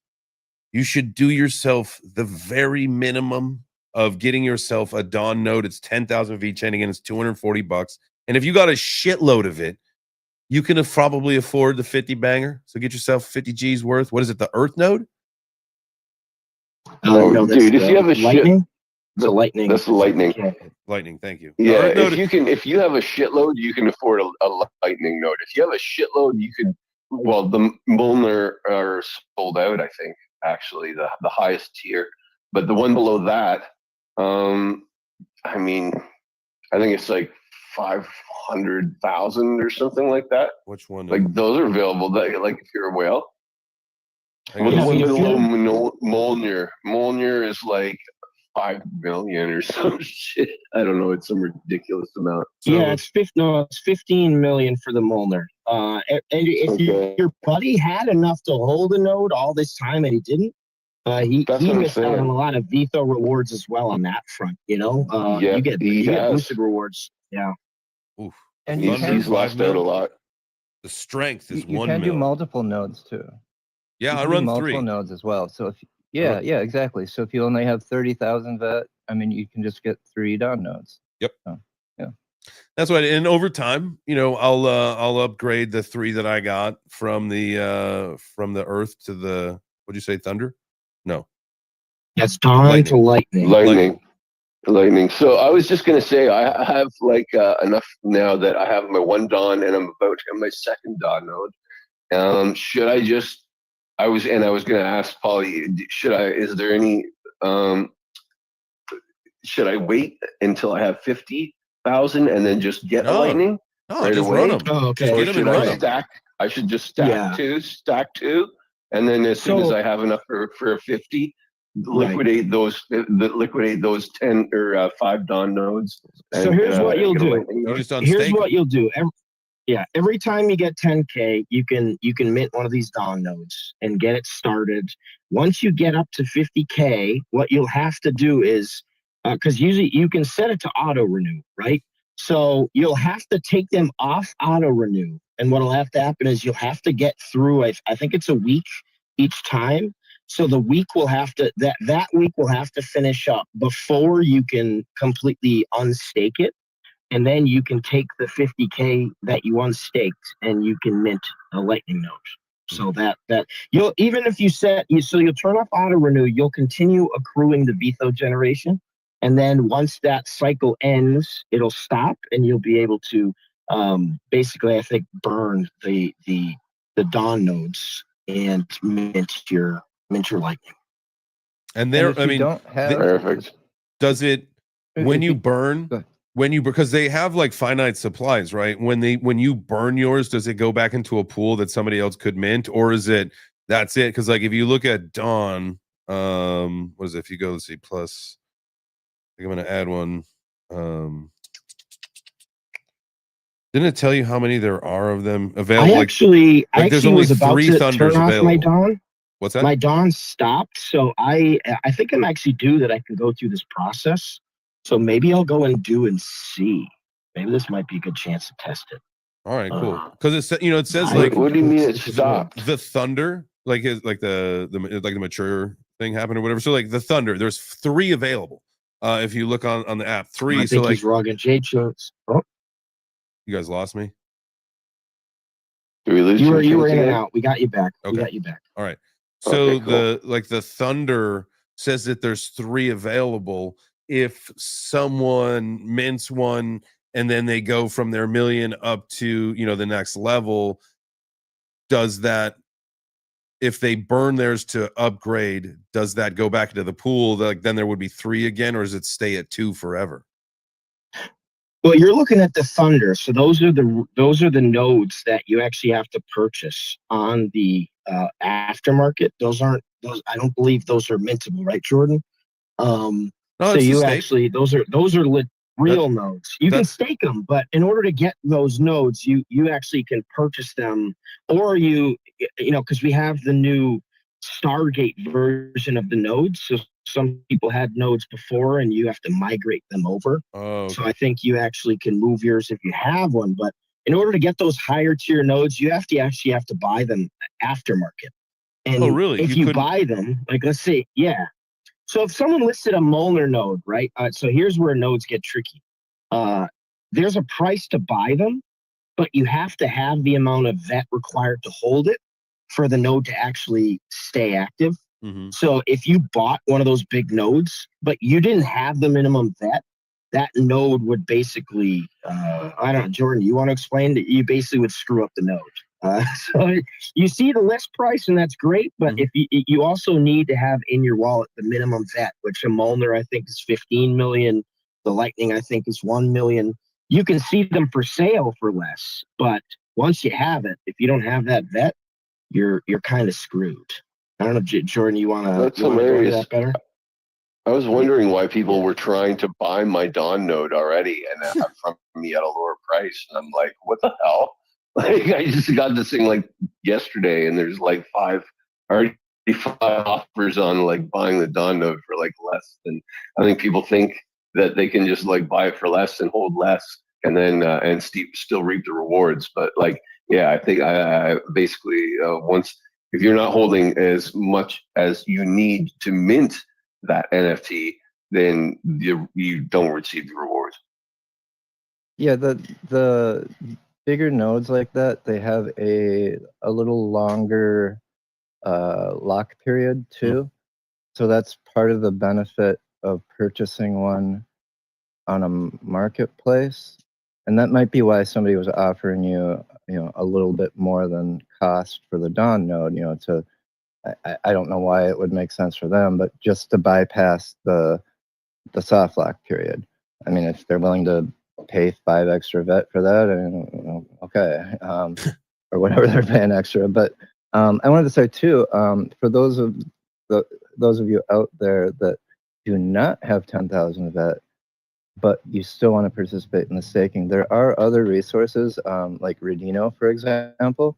you should do yourself the very minimum of getting yourself a Dawn node. It's 10,000 VeChain. Again, it's $240. And if you got a shitload of it, you can probably afford the 50 banger. So get yourself 50 G's worth. What is it? The Earth node? No, dude, if you have a Lightning, the Lightning. That's the Lightning. Lightning. Thank you. Yeah, if you have a shitload, you can afford a Lightning node. If you have a shitload, you can. Well, the Molnar are sold out, I think. Actually, the highest tier, but the one below that. I mean, I think it's like 500,000 or something like that. Which one? Like those are available. Like if you're a whale. Well, the one below Molnar is like 5 million or some shit. I don't know. It's some ridiculous amount. So, yeah, it's 15 million for the Molnar. And if your buddy had enough to hold a node all this time and he didn't, he missed out on a lot of VeFounder rewards as well on that front. You get boosted rewards. Yeah. Oof. And he's lost out a lot. The strength is you 1 can mil. do multiple nodes too. Yeah, I run multiple 3 nodes as well. So if exactly. So if you only have 30,000 vet, I mean, you can just get 3 Dawn nodes. Yep. So, yeah. That's right. And over time, I'll upgrade the 3 that I got from the Earth to the, what'd you say, Thunder? No. That's Dawn to Lightning. Lightning. So I was just going to say, I have enough now that I have my 1 Dawn and I'm about to have my 2nd Dawn node. Should I just, I was going to ask Paulie, is there any should I wait until I have 50,000 and then just get a No. lightning No, right just away? run them. Oh, okay. Just Or get 'em should and I run 'em. stack? I should just stack two, and then as soon as I have enough for a 50, liquidate those 10 or 5 Dawn nodes. So here's what you'll get a do. lightning You node. just Here's unstake what 'em. you'll do. Every time you get 10K, you can mint one of these Dawn nodes and get it started. Once you get up to 50K, what you'll have to do is, because usually you can set it to auto renew, right? So you'll have to take them off auto renew. And what'll have to happen is you'll have to get through, I think it's a week each time. So the week will have to, that week will have to finish up before you can completely unstake it. And then you can take the 50K that you unstaked and you can mint a lightning node. So that you'll, even if you so you'll turn off auto renew, you'll continue accruing the VeTho generation. And then once that cycle ends, it'll stop and you'll be able to basically, I think, burn the Dawn nodes and mint your lightning. And there, if I you mean, don't have, Perfect. does it when if you you- burn? Go ahead. Because they have like finite supplies, right? When you burn yours, does it go back into a pool that somebody else could mint, or is it that's it? Because like if you look at Dawn, what is it? If you go, let's see, plus, I think I'm gonna add one. Didn't it tell you how many there are of them available? I actually there's only was about 3 to Thunders turn off my available. Dawn. What's that? My Dawn stopped, so I think I'm actually due that I can go through this process. So maybe I'll go and do and see. Maybe this might be a good chance to test it. All right, cool. Because it says I- like What do you mean it It's- stopped? the Thunder, like the mature thing happened or whatever. So like the Thunder, there's 3 available. If you look on the app, 3. I So think like he's wrong and Jade shows. Oh, you guys lost me. Do we lose you were in and again? out. We got you back. Okay. We got you back. All right. So Okay, cool. the Thunder says that there's 3 available. If someone mints one and then they go from their million up to the next level, does that, if they burn theirs to upgrade, does that go back into the pool? Like then there would be 3 again, or does it stay at 2 forever? Well, you're looking at the Thunder. So those are the nodes that you actually have to purchase on the aftermarket. Those. I don't believe those are mintable, right, Jordan? No, So it's you the stake. actually those are real nodes. You can stake them, but in order to get those nodes, you actually can purchase them, or because we have the new Stargate version of the nodes. So some people had nodes before, and you have to migrate them over. Oh, So okay. I think you actually can move yours if you have one. But in order to get those higher tier nodes, you actually have to buy them aftermarket. And Oh, really? if You you couldn't- buy them, like let's say, yeah. So if someone listed a Molnar node, right? So here's where nodes get tricky. There's a price to buy them, but you have to have the amount of VET required to hold it for the node to actually stay active. Mhm. So if you bought one of those big nodes, but you didn't have the minimum VET, that node would basically, I don't know, Jordan, you want to explain that you basically would screw up the node. So you see the list price, and that's great, but if you also need to have in your wallet the minimum VET, which a Molnar I think is 15 million, the Lightning I think is 1 million. You can see them for sale for less, but once you have it, if you don't have that VET, you're kind of screwed. I don't know, Jordan, you want to That's go into hilarious. that better? I was wondering why people were trying to buy my Dawn node already and from me at a lower price. And I'm like, what the hell? Like, I just got this thing like yesterday, and there's like 5 offers on like buying the Dawn node for like less than. I think people think that they can just like buy it for less and hold less, and then still reap the rewards. But like, yeah, I think I basically once if you're not holding as much as you need to mint that NFT, then you don't receive the rewards. Yeah, the bigger nodes like that, they have a little longer lock period too. So that's part of the benefit of purchasing one on a marketplace. And that might be why somebody was offering you, a little bit more than cost for the Dawn node, I don't know why it would make sense for them, but just to bypass the the soft lock period. I mean, if they're willing to pay 5 extra vet for that, and okay, or whatever they're paying extra. But I wanted to say too, for those of you out there that do not have 10,000 vet, but you still want to participate in the staking, there are other resources like Redino, for example.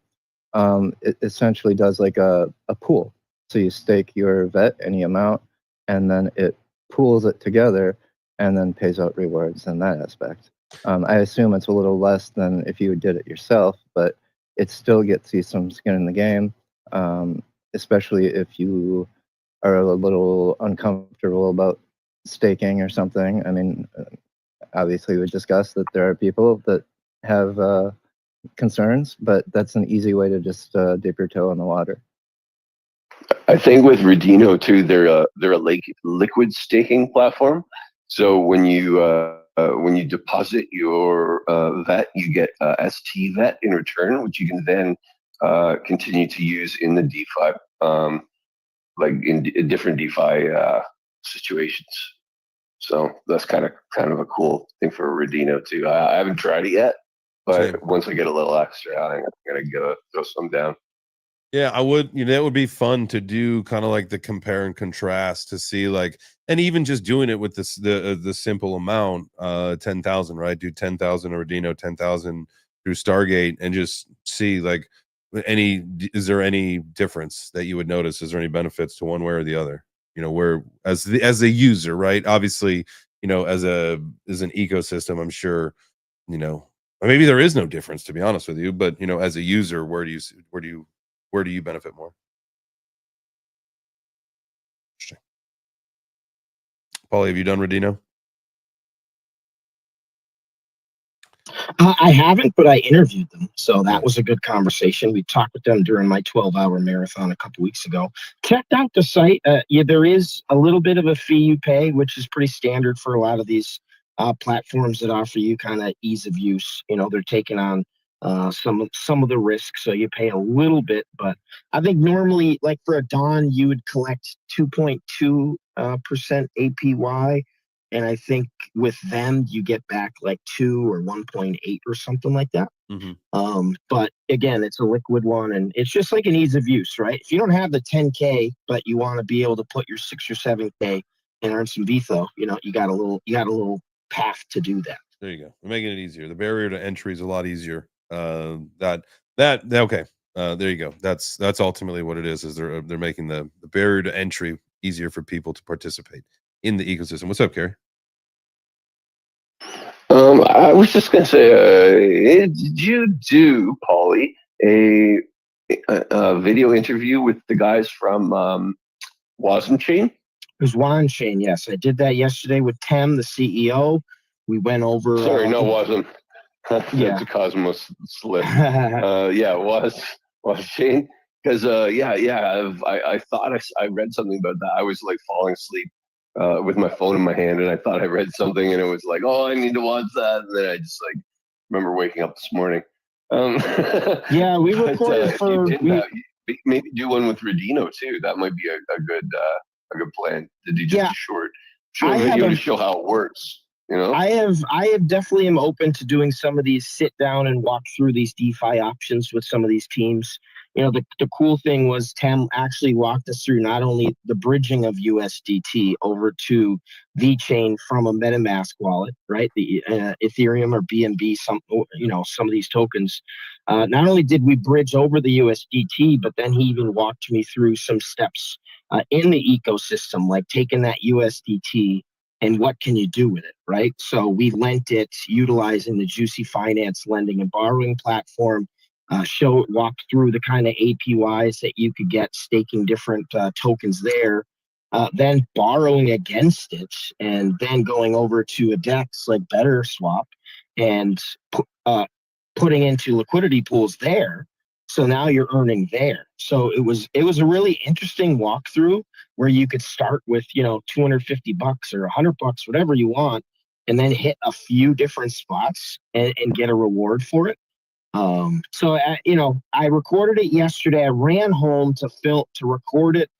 It essentially does like a pool. So you stake your vet any amount, and then it pools it together and then pays out rewards in that aspect. I assume it's a little less than if you did it yourself, but it still gets you some skin in the game, especially if you are a little uncomfortable about staking or something. I mean, obviously we discussed that there are people that have concerns, but that's an easy way to just dip your toe in the water. I think with Redino too, they're a liquid staking platform. So when you deposit your vet, you get ST vet in return, which you can then continue to use in the DeFi, like in different DeFi situations. So that's kind of a cool thing for Redino too. I haven't tried it yet, but Same. once I get a little extra, I'm gonna go throw some down. Yeah, I would. That would be fun to do, kind of like the compare and contrast to see, like, and even just doing it with the simple amount, 10,000, right? Do 10,000 Ordino, 10,000 through Stargate, and just see like is there any difference that you would notice? Is there any benefits to one way or the other? Where as a user, right? Obviously, as an ecosystem, I'm sure, or maybe there is no difference, to be honest with you. But as a user, where do you benefit more? Interesting. Paulie, have you done Redino? I haven't, but I interviewed them. So that was a good conversation. We talked with them during my 12-hour marathon a couple weeks ago. Checked out the site. Yeah, there is a little bit of a fee you pay, which is pretty standard for a lot of these platforms that offer you kind of ease of use. They're taking on some of the risk, so you pay a little bit. But I think normally, like for a Dawn, you would collect 2.2% APY. And I think with them, you get back like 2 or 1.8 or something like that. Mm-hmm. But again, it's a liquid one, and it's just like an ease of use, right? If you don't have the 10K, but you want to be able to put your 6 or 7K and earn some VeFo, you got a little path to do that. There you go. We're making it easier. The barrier to entry is a lot easier. Okay. There you go. That's ultimately what it is. Is they're making the barrier to entry easier for people to participate in the ecosystem. What's up, Kerry? I was just gonna say, did you do, Paulie, a video interview with the guys from Wasm Chain? It was Wasm Chain, yes. I did that yesterday with Tem, the CEO. We went over. Sorry, no, Wasm. Yeah, That's a Cosmos slip. Yeah, Wasm Chain. Because I thought I read something about that. I was like falling asleep with my phone in my hand, and I thought I read something, and it was like, oh, I need to watch that, and then I just like remember waking up this morning. Yeah, we recorded for. Maybe do one with Redino too. That might be a good plan to do just a short video to show how it works. I have definitely am open to doing some of these sit down and walk through these DeFi options with some of these teams. The cool thing was Tem actually walked us through not only the bridging of USDT over to VeChain from a MetaMask wallet, right? The Ethereum or BNB, some of these tokens. Not only did we bridge over the USDT, but then he even walked me through some steps in the ecosystem, like taking that USDT and what can you do with it, right? So we lent it utilizing the Juicy Finance lending and borrowing platform. Walked through the kind of APYs that you could get staking different tokens there, then borrowing against it, and then going over to a DEX like BetterSwap and putting into liquidity pools there. So now you're earning there. So it was a really interesting walkthrough where you could start with $250 or $100, whatever you want, and then hit a few different spots and get a reward for it. I recorded it yesterday. I ran home to record it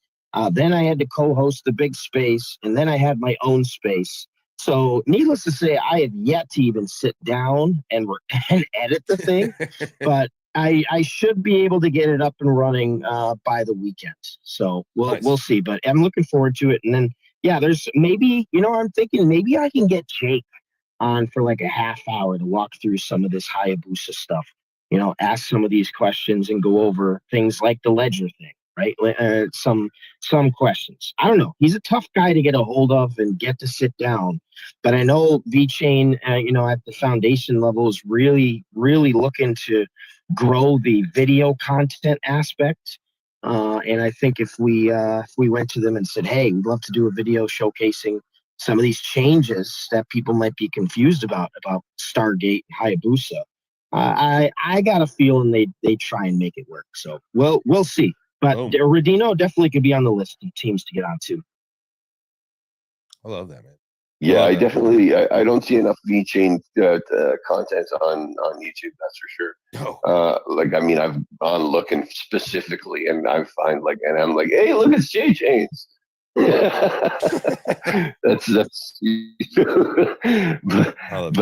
Then I had to co-host the big space, and then I had my own space. So needless to say, I have yet to even sit down and edit the thing, but I should be able to get it up and running by the weekend. So we'll see, but I'm looking forward to it. And then, yeah, there's maybe, I'm thinking maybe I can get Jake on for like a half hour to walk through some of this Hayabusa stuff, ask some of these questions and go over things like the ledger thing, right? Some questions. I don't know. He's a tough guy to get a hold of and get to sit down. But I know VeChain, at the foundation level is really, really looking to grow the video content aspect. And I think if we went to them and said, hey, we'd love to do a video showcasing some of these changes that people might be confused about Stargate and Hayabusa, I got a feeling they try and make it work. So we'll see. But Radino definitely could be on the list of teams to get on too. I love that, man. Yeah, I definitely. I don't see enough VeChain content on YouTube. That's for sure. I've gone looking specifically, and I find and I'm like, hey, look, it's JChains. that's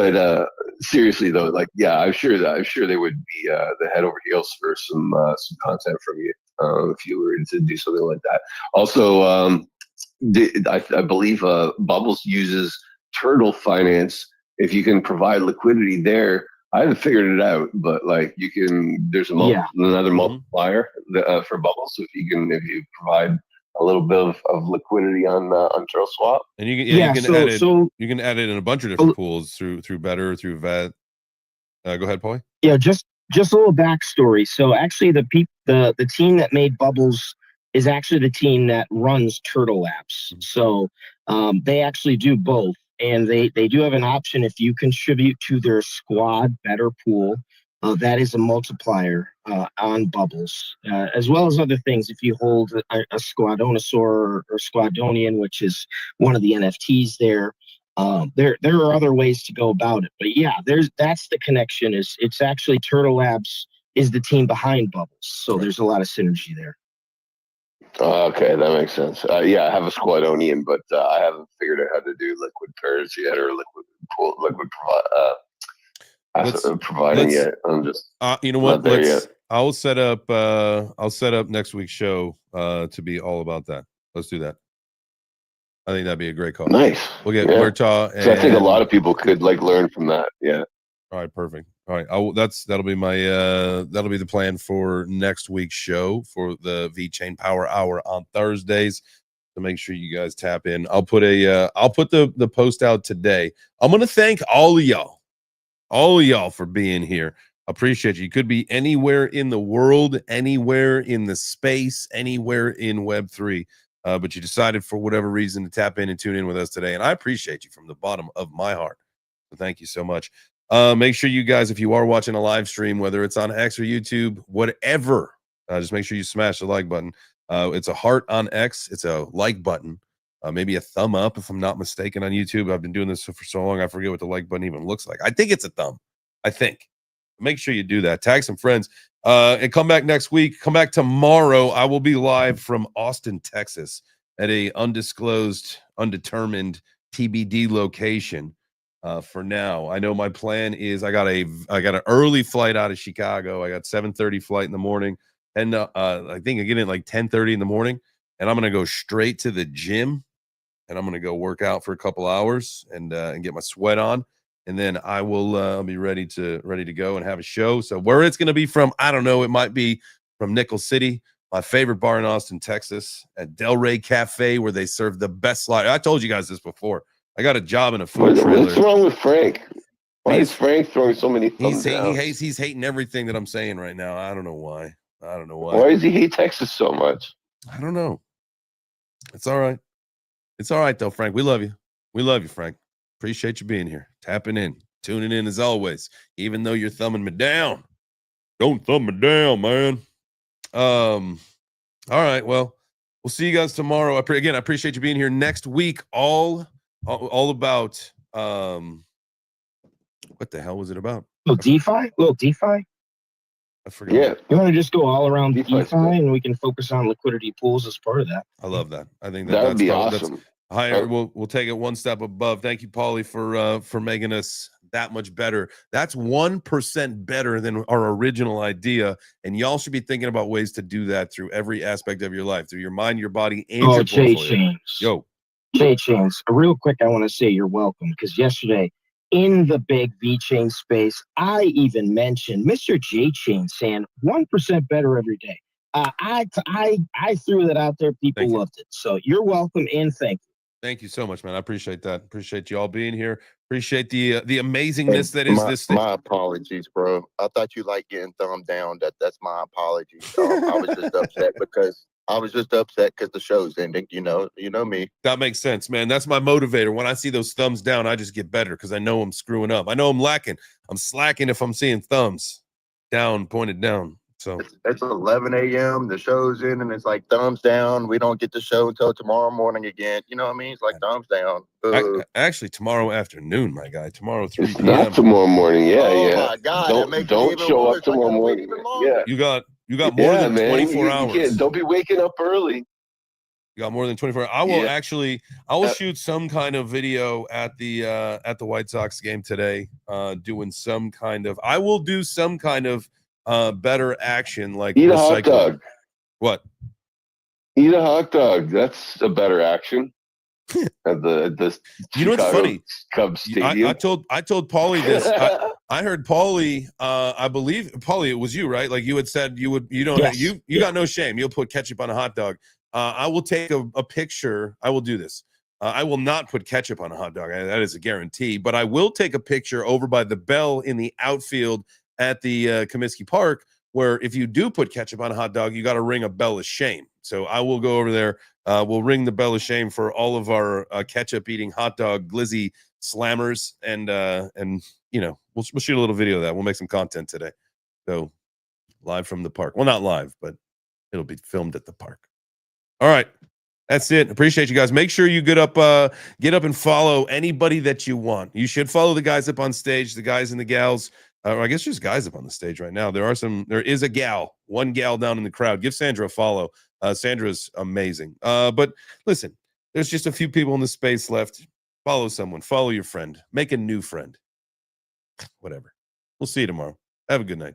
but seriously though, I'm sure they would be the head over heels for some content from you if you were to do something like that. Also, I believe Bubbles uses Turtle Finance. If you can provide liquidity there, I haven't figured it out, but you can. There's another multiplier for Bubbles. So if you provide a little bit of liquidity on Turtle Swap, and you can add it in a bunch of different pools through Better, through Vet. Go ahead, Paulie. Yeah, just a little backstory. So actually, the team that made Bubbles is actually the team that runs Turtle Labs. So they actually do both, and they do have an option if you contribute to their squad Better pool. That is a multiplier on Bubbles, as well as other things. If you hold a Squadonosaur or Squadonian, which is one of the NFTs there are other ways to go about it. But yeah, that's the connection. It's actually Turtle Labs is the team behind Bubbles, so there's a lot of synergy there. Okay, that makes sense. I have a Squadonian, but I haven't figured out how to do liquid pairs yet or providing yet. I'm just you know what? There yet. I'll set up next week's show to be all about that. Let's do that. I think that'd be a great call. Nice. We'll get Murtaugh. So I think a lot of people could learn from that. Yeah. All right, perfect. All right, that'll be the plan for next week's show for the VeChain Power Hour on Thursdays. So make sure you guys tap in. I'll put the post out today. I'm gonna thank all of y'all for being here. Appreciate you. You could be anywhere in the world, anywhere in the space, anywhere in Web3, but you decided for whatever reason to tap in and tune in with us today, and I appreciate you from the bottom of my heart. So thank you so much. Make sure you guys, if you are watching a live stream, whether it's on X or YouTube, whatever, just make sure you smash the like button. It's a heart on X. It's a like button. Maybe a thumb up, if I'm not mistaken, on YouTube. I've been doing this for so long, I forget what the like button even looks like. I think it's a thumb. I think. Make sure you do that. Tag some friends. And come back next week. Come back tomorrow. I will be live from Austin, Texas, at a undisclosed, undetermined TBD location. For now, I know my plan is I got an early flight out of Chicago. I got 7:30 flight in the morning, and I think I get in like 10:30 in the morning, and I'm gonna go straight to the gym, and I'm gonna go work out for a couple hours and get my sweat on, and then I will be ready to go and have a show. So where it's gonna be from, I don't know. It might be from Nickel City, my favorite bar in Austin, Texas, at Del Rey Cafe, where they serve the best slide. I told you guys this before. I got a job in a food trailer. What's wrong with Frank? Why is Frank throwing so many thumbs down? He's hating everything that I'm saying right now. I don't know why. Why does he hate Texas so much? I don't know. It's all right. It's all right, though, Frank. We love you. We love you, Frank. Appreciate you being here. Tapping in. Tuning in as always. Even though you're thumbing me down. Don't thumb me down, man. All right. Well, we'll see you guys tomorrow. Again, I appreciate you being here. Next week, all about what the hell was it about? Little DeFi. I forgot. Yeah. You want to just go all around DeFi's DeFi, cool. and we can focus on liquidity pools as part of that. I love that. I think That would that's be probably, awesome. that's higher. We'll take it one step above. Thank you, Paulie, for making us that much better. That's 1% better than our original idea, and y'all should be thinking about ways to do that through every aspect of your life, through your mind, your body, and your portfolio. Yo, VeChain, real quick, I want to say you're welcome, because yesterday in the big VeChain space, I even mentioned Mr. J-Chain saying 1% better every day. I threw that out there. People loved it. So you're welcome, and thank you. thank you so much, man. I appreciate that. Appreciate you all being here. Appreciate the amazingness that is this thing. My apologies, bro. I thought you like getting thumb down. That's my apologies. I was just upset because the show's ending. You know me. That makes sense, man. That's my motivator. When I see those thumbs down, I just get better because I know I'm screwing up. I know I'm lacking. I'm slacking if I'm seeing thumbs down, pointed down. So it's 11 a.m. The show's in, and it's like thumbs down. We don't get the show until tomorrow morning again. You know what I mean? It's like thumbs down. Actually, tomorrow afternoon, my guy. Tomorrow 3 It's p.m. not tomorrow morning. Yeah, Oh yeah. my God! Don't show up tomorrow morning. Yeah, you got more than 24 hours. You can't, don't be waking up early. You got more than 24 hours. I will shoot some kind of video at the White Sox game today. Doing some kind of. I will do some kind of better action, like eat a hot dog. What? Eat a hot dog. That's a better action. At the you know what's funny? Cubs Stadium. I told Paulie this. I heard Paulie. I believe Paulie, it was you, right? Like you had said you don't. Yes. You got no shame. You'll put ketchup on a hot dog. I will take a picture. I will do this. I will not put ketchup on a hot dog. That is a guarantee. But I will take a picture over by the bell in the outfield at the Comiskey Park, where if you do put ketchup on a hot dog, you got to ring a bell of shame. So I will go over there. We'll ring the bell of shame for all of our ketchup eating hot dog glizzy slammers, and we'll shoot a little video of that. We'll make some content today. So live from the park. Well, not live, but it'll be filmed at the park. All right. That's it. Appreciate you guys. Make sure you get up and follow anybody that you want. You should follow the guys up on stage, the guys and the gals. Or I guess just guys up on the stage right now. There is a gal, one gal down in the crowd. Give Sandra a follow. Sandra's amazing. But listen, there's just a few people in the space left. Follow someone. Follow your friend. Make a new friend. Whatever. We'll see you tomorrow. Have a good night.